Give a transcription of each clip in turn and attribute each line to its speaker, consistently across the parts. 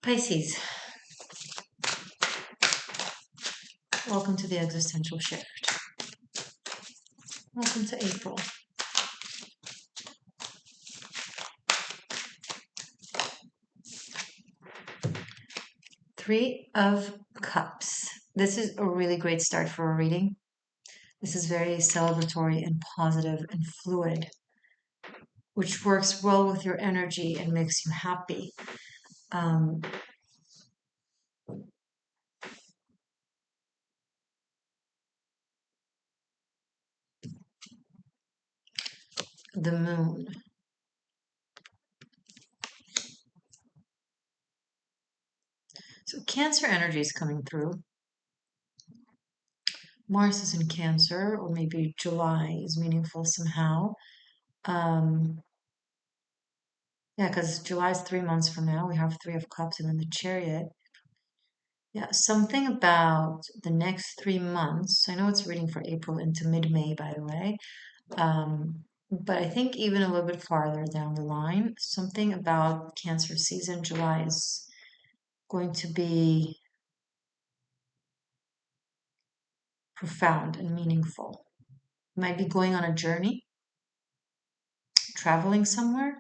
Speaker 1: Pisces, welcome to the existential shift. Welcome to April. Three of Cups. This is a really great start for a reading. This is very celebratory and positive and fluid, which works well with your energy and makes you happy. The moon. So Cancer energy is coming through. Mars is in Cancer, or maybe July is meaningful somehow. Yeah, because July is 3 months from now. We have Three of Cups and then the Chariot. Yeah, something about the next 3 months. I know it's reading for April into mid-May, by the way. But I think even a little bit farther down the line, something about Cancer season, July is going to be profound and meaningful. You might be going on a journey, traveling somewhere.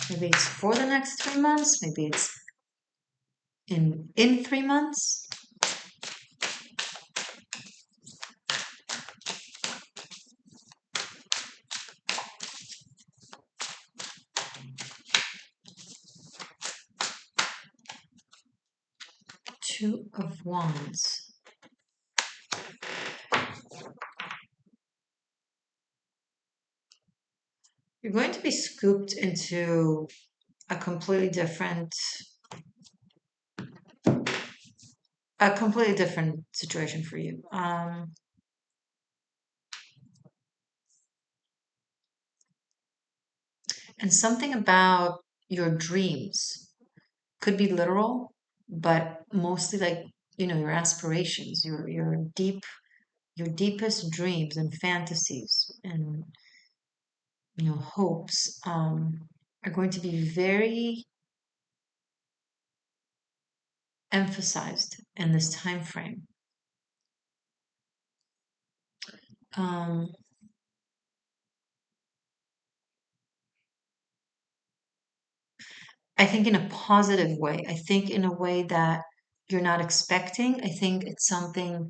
Speaker 1: Maybe it's for the next 3 months. Maybe it's in 3 months. Two of Wands. You're going to be scooped into a completely different situation for you. And something about your dreams could be literal, but mostly like, your aspirations, your deepest dreams and fantasies and, hopes, are going to be very emphasized in this time frame. Um, I think in a positive way. I think in a way that you're not expecting. I think it's something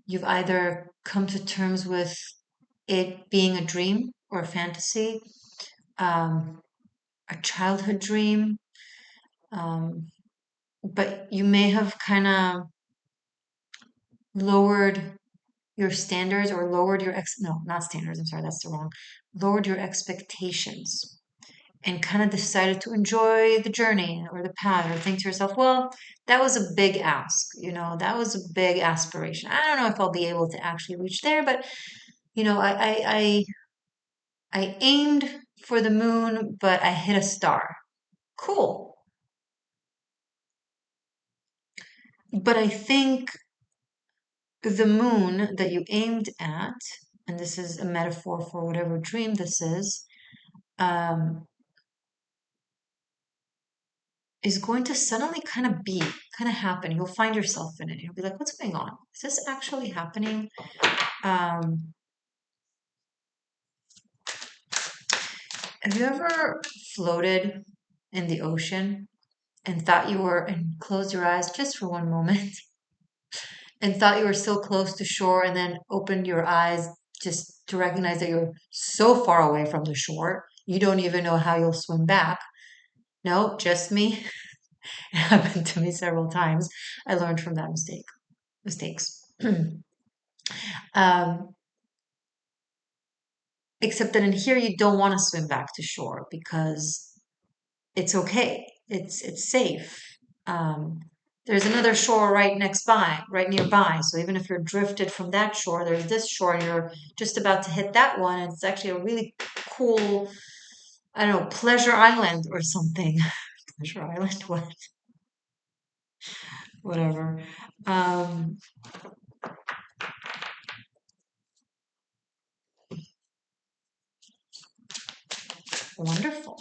Speaker 1: you've either come to terms with it being a dream or a fantasy, um, a childhood dream, um, but you may have kind of lowered your standards or lowered your no, not standards. I'm sorry, that's the wrong. Lowered your expectations and kind of decided to enjoy the journey or the path or think to yourself, well, that was a big ask, that was a big aspiration. I don't know if I'll be able to actually reach there, but I aimed for the moon, but I hit a star. Cool. But I think the moon that you aimed at, and this is a metaphor for whatever dream this um, is going to suddenly kind of happen. You'll find yourself in it. You'll be like, what's going on? Is this actually happening? Um, have you ever floated in the ocean and closed your eyes just for one moment and thought you were so close to shore and then opened your eyes just to recognize that you're so far away from the shore, you don't even know how you'll swim back? No, just me. It happened to me several times. I learned from that mistakes. um, Except that in here you don't want to swim back to shore because it's okay. It's safe. Um, there's another shore right nearby. So even if you're drifted from that shore, there's this shore and you're just about to hit that one. And it's actually a really cool, I don't know, pleasure island or something. Pleasure island, what? Whatever. Um, Wonderful.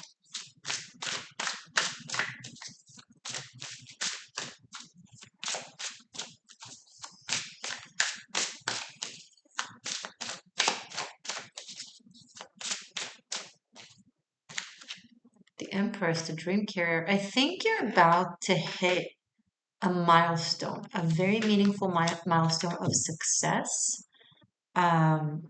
Speaker 1: the Empress, the dream carrier, I think you're about to hit a milestone, a very meaningful milestone of success. Um,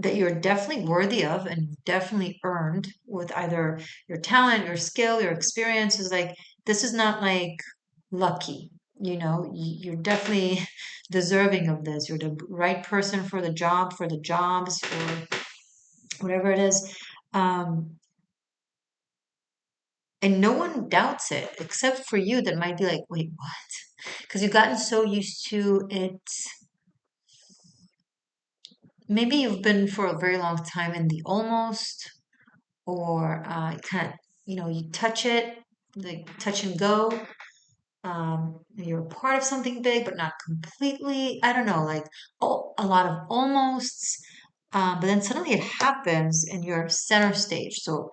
Speaker 1: that you're definitely worthy of and definitely earned with either your talent, your skill, your experiences. Like, this is not like lucky, you're definitely deserving of this. You're the right person for the job, for the jobs, or whatever it is. Um, and no one doubts it except for you that might be like, wait, what? Because you've gotten so used to it. Maybe you've been for a very long time in the almost, or kind of, you touch it, like touch and go. You're a part of something big, but not completely. I don't know, like, oh, a lot of almosts. But then suddenly it happens and you're center stage. So,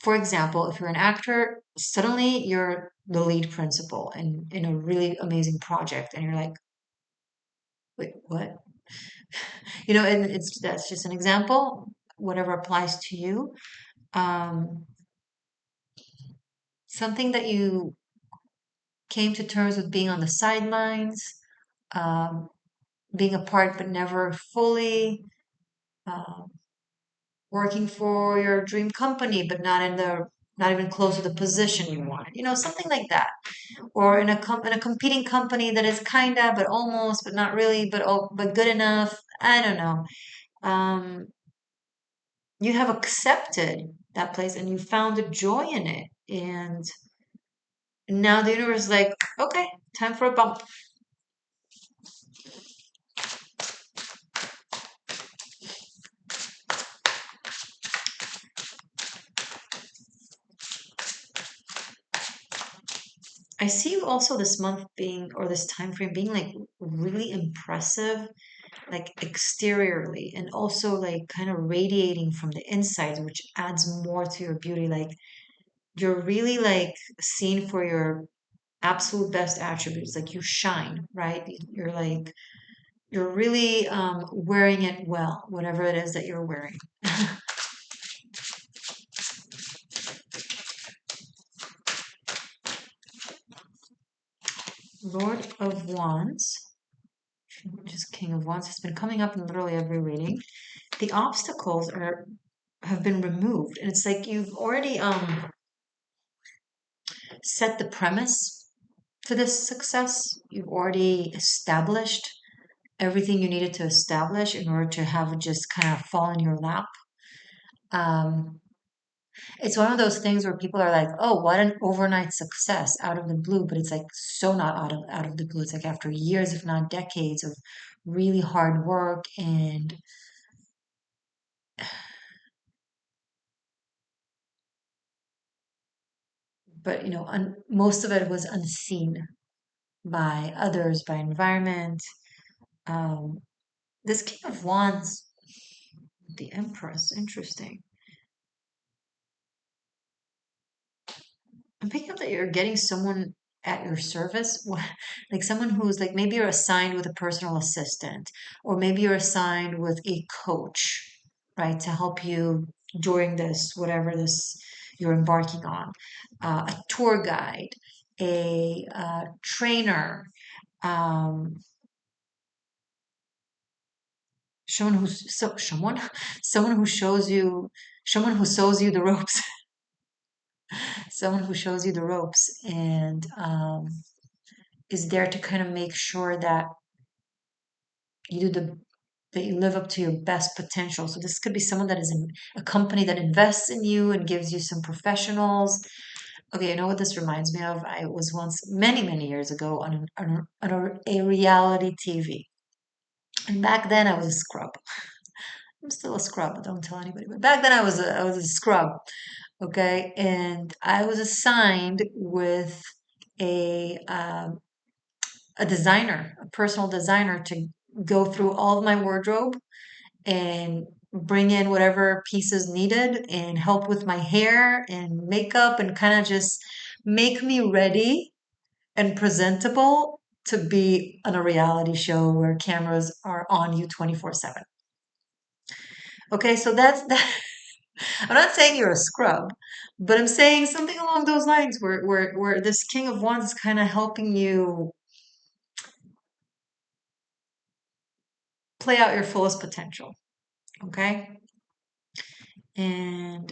Speaker 1: for example, if you're an actor, suddenly you're the lead principal in a really amazing project, and you're like, wait, what? And that's just an example. Whatever applies to you. Um, Something that you came to terms with being on the sidelines, um, being a part but never fully, um, working for your dream company but not even close to the position you wanted. Something like that. Or in a competing company that is kinda but almost but not really but good enough. I don't know. Um, you have accepted that place and you found a joy in it, and now the universe is like, okay, time for a bump. I see you also this month being, or this time frame being, like, really impressive, like exteriorly, and also like kind of radiating from the inside, which adds more to your beauty. Like, you're really like seen for your absolute best attributes. Like, you shine, right? You're really wearing it well, whatever it is that you're wearing. Lord of Wands, which is King of Wands, has been coming up in literally every reading. The obstacles are have been removed, and it's like you've already set the premise to this success. You've already established everything you needed to establish in order to have it just kind of fall in your lap. Um, it's one of those things where people are like, "Oh, what an overnight success out of the blue," but it's like so not out of the blue. It's like after years, if not decades, of really hard work, but most of it was unseen by others, by environment. Um, this King of Wands, the Empress, interesting. I'm picking up that you're getting someone at your service, like someone who's like, maybe you're assigned with a personal assistant, or maybe you're assigned with a coach, right, to help you during this, whatever this you're embarking on, a tour guide, a trainer, um, someone someone who shows you, someone who shows you the ropes, someone who shows you the ropes, and is there to kind of make sure that you do the that you live up to your best potential. So this could be someone that is in a company that invests in you and gives you some professionals. Okay, you know what this reminds me of? I was once, many, many years ago, on a reality TV. And back then I was a scrub. I'm still a scrub, but don't tell anybody. But back then I was a scrub, okay? And I was assigned with a um, a designer, a personal designer, to go through all of my wardrobe and bring in whatever pieces needed and help with my hair and makeup and kind of just make me ready and presentable to be on a reality show where cameras are on you 24/7. Okay, so that's that. I'm not saying you're a scrub, but I'm saying something along those lines where this King of Wands is kind of helping you play out your fullest potential. Okay? And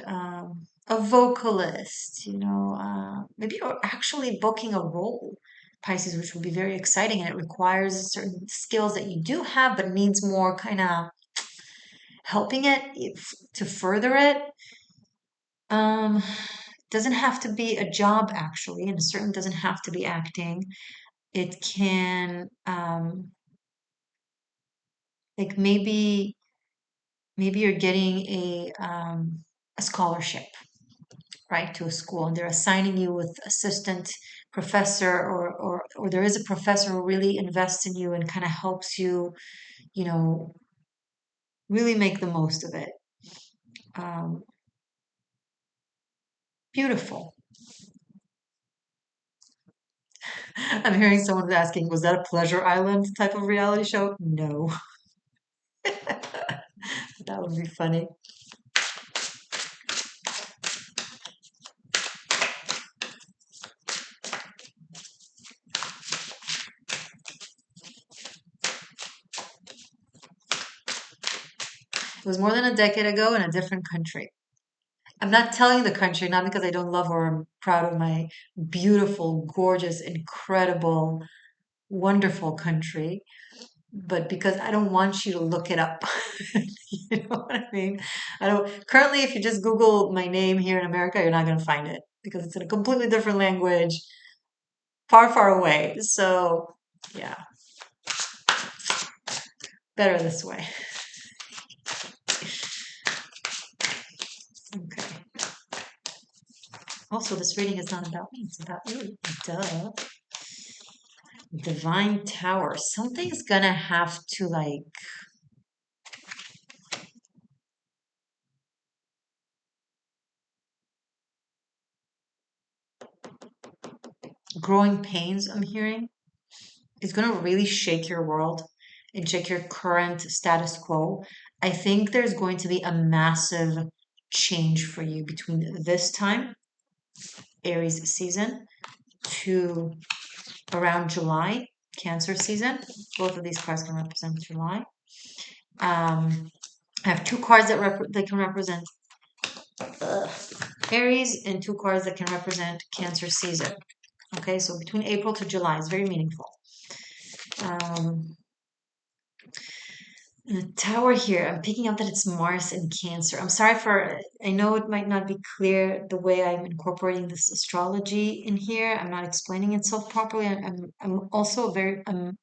Speaker 1: a vocalist, maybe you're actually booking a role, Pisces, which would be very exciting, and it requires certain skills that you do have, but needs more kind of helping to further it. Um, doesn't have to be a job actually, and it certainly doesn't have to be acting. It can, like maybe you're getting a scholarship, right, to a school, and they're assigning you with assistant professor, or there is a professor who really invests in you and kind of helps you, you know, really make the most of it. Um, beautiful. I'm hearing someone asking, was that a Pleasure Island type of reality show? No, that would be funny. It was more than a decade ago in a different country. I'm not telling the country, not because I don't love or I'm proud of my beautiful, gorgeous, incredible, wonderful country, but because I don't want you to look it up. You know what I mean? I don't, currently, if you just Google my name here in America, you're not going to find it because it's in a completely different language, far, far away. So, yeah, better this way. Okay. Also, this reading is not about me, it's about you. Duh. Divine Tower. Something's gonna have to like growing pains, I'm hearing. It's gonna really shake your world and shake your current status quo. I think there's going to be a massive change for you between this time, Aries season, to around July, Cancer season. Both of these cards can represent July. I have two cards that can represent uh, Aries and two cards that can represent Cancer season. Okay, so between April to July is very meaningful. Um, the tower here, I'm picking up that it's Mars and Cancer. I'm sorry for, I know it might not be clear the way I'm incorporating this astrology in here. I'm not explaining itself properly. I'm also I'm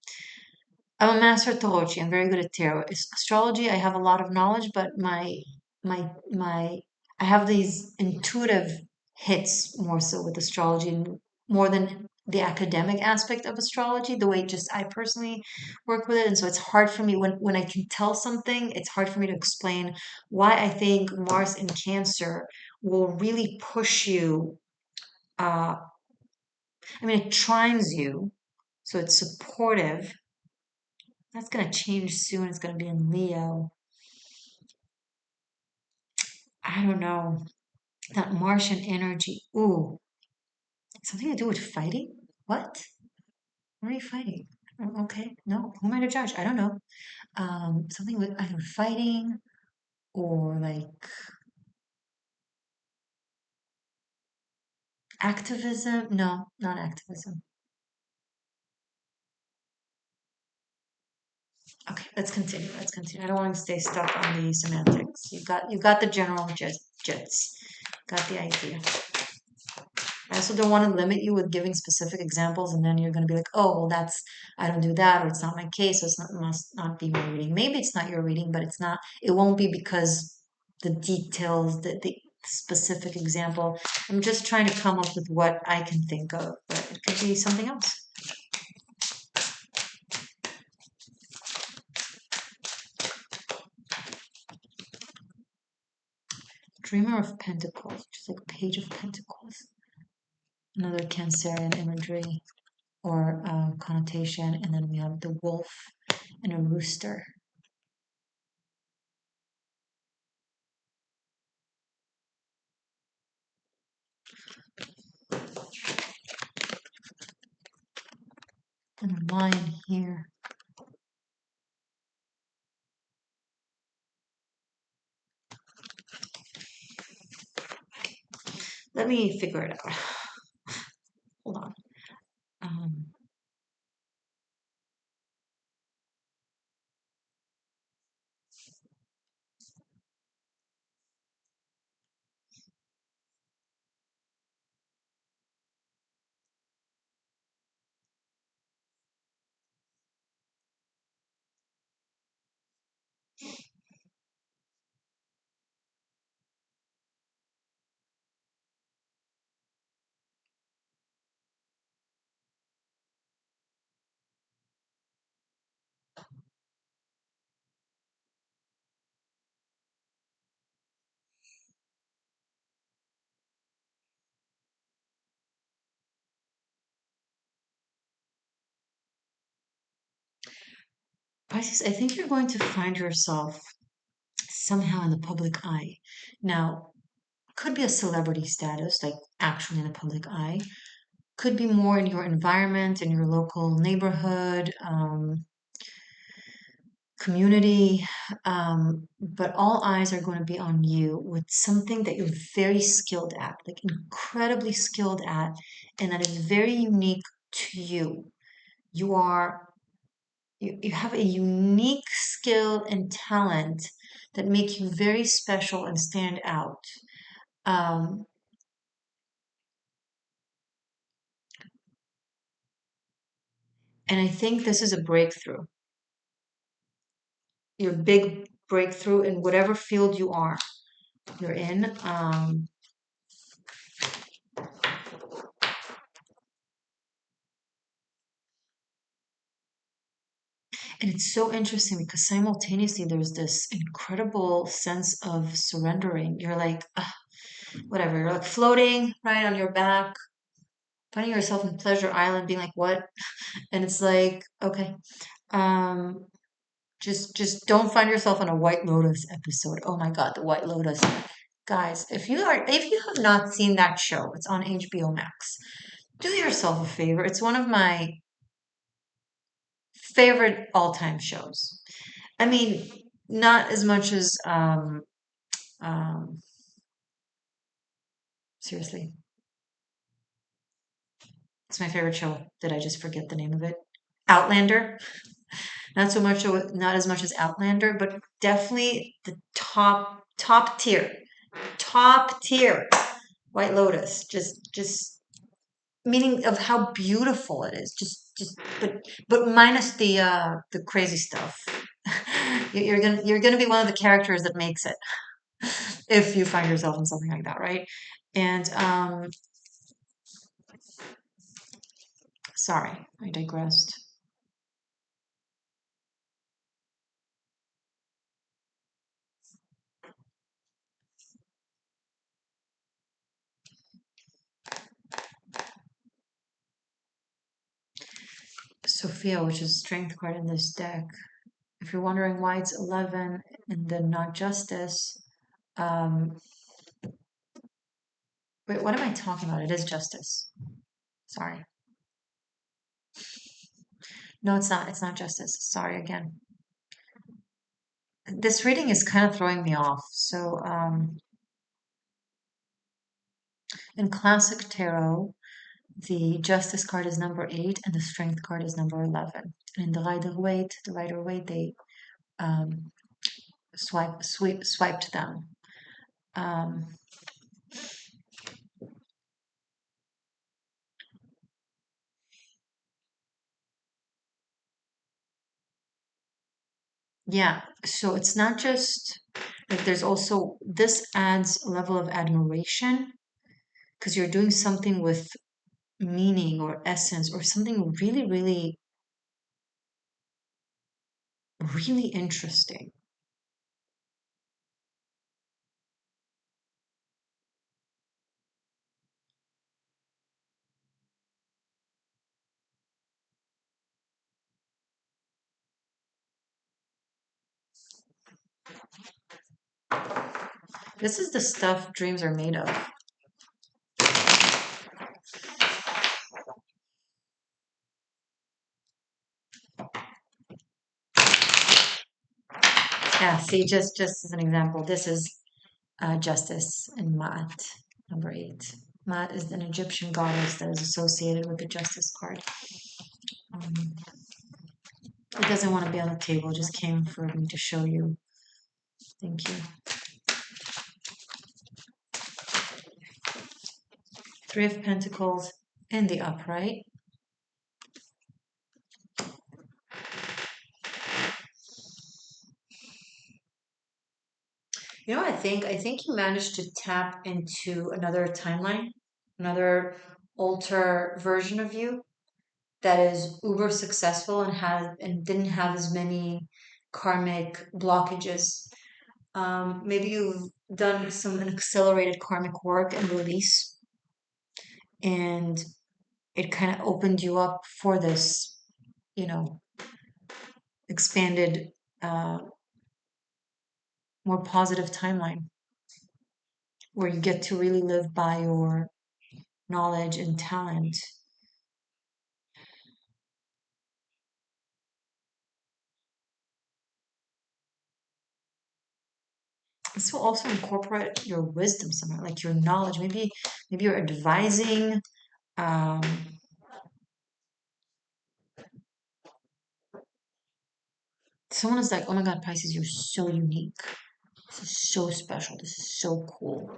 Speaker 1: a master tarotchi. I'm very good at tarot. Astrology, I have a lot of knowledge, but my I have these intuitive hits more so with astrology and more than the academic aspect of astrology, the way just I personally work with it. And so it's hard for me when I can tell something, it's hard for me to explain why I think Mars in Cancer will really push you. Uh, I mean, it trines you, so it's supportive. That's going to change soon. It's going to be in Leo. I don't know. That Martian energy. Ooh, something to do with fighting? What? What are you fighting? Oh, okay, no. Who am I to judge? I don't know. Something with either fighting or like activism. No, not activism. Okay, let's continue. Let's continue. I don't want to stay stuck on the semantics. You got the general jets. Got the idea. I also don't want to limit you with giving specific examples, and then you're going to be like, oh, well, I don't do that, or it's not my case, so must not be my reading. Maybe it's not your reading, but it won't be because the details, the specific example. I'm just trying to come up with what I can think of, but it could be something else. Dreamer of Pentacles, just like Page of Pentacles. Another Cancerian imagery or connotation, and then we have the wolf and a rooster. And a lion here. Let me figure it out. Hold on. Um, Pisces, I think you're going to find yourself somehow in the public eye. Now, could be a celebrity status, like actually in the public eye. Could be more in your environment, in your local neighborhood, community. But all eyes are going to be on you with something that you're very skilled at, like incredibly skilled at, and that is very unique to you. You are you have a unique skill and talent that make you very special and stand out. Um, and I think this is a breakthrough, your big breakthrough in whatever field you're in. And it's so interesting because simultaneously there's this incredible sense of surrendering. You're like, "Ugh, whatever, you're like floating right on your back, finding yourself in Pleasure Island, being like, what? And it's like, okay. Um, just don't find yourself on a White Lotus episode. Oh my God, the White Lotus. Guys, if you have not seen that show, it's on HBO Max. Do yourself a favor. It's one of my favorite all-time shows. I mean, not as much as um seriously. It's my favorite show. Did I just forget the name of it? Outlander. Not so much, not as much as Outlander, but definitely the top tier. White Lotus. Just meaning of how beautiful it is. But minus the crazy stuff. You're gonna be one of the characters that makes it if you find yourself in something like that, right? And sorry, I digressed. Sophia, which is strength card in this deck. If you're wondering why it's 11 and then not justice, um, wait, what am I talking about? It is justice. Sorry. No, it's not. It's not justice. Sorry again. This reading is kind of throwing me off. So, in classic tarot, the justice card is number 8 and the strength card is number 11. And in the Rider Waite, they um, swiped them. Um, yeah, so it's not just like there's also this adds a level of admiration because you're doing something with meaning or essence or something really, really, really interesting. This is the stuff dreams are made of. Yeah, see, just as an example, this is Justice in Ma'at, number 8. Ma'at is an Egyptian goddess that is associated with the Justice card. Um, it doesn't want to be on the table, it just came for me to show you. Thank you. 3 of Pentacles in the upright. You know what I think? I think you managed to tap into another timeline, another alter version of you that is uber successful and didn't have as many karmic blockages. Maybe you've done some an accelerated karmic work and release, and it kind of opened you up for this, you know, expanded, uh, more positive timeline where you get to really live by your knowledge and talent. This will also incorporate your wisdom somewhere, like your knowledge. Maybe you're advising. Um, Someone is like, "Oh my God, Pisces, you're so unique. This is so special. This is so cool.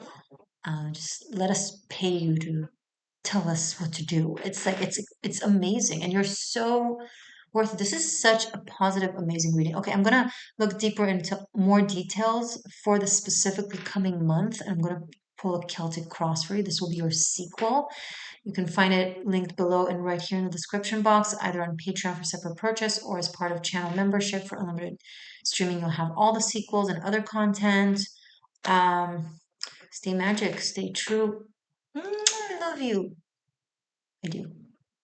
Speaker 1: Just let us pay you to tell us what to do." It's like it's amazing, and you're so worth it. This is such a positive, amazing reading. Okay, I'm gonna look deeper into more details for the specifically coming month, and I'm gonna pull a Celtic cross for you. This will be your sequel. You can find it linked below and right here in the description box, either on Patreon for separate purchase or as part of channel membership for unlimited streaming. You'll have all the sequels and other content. Um, Stay magic, stay true. I love you. I do.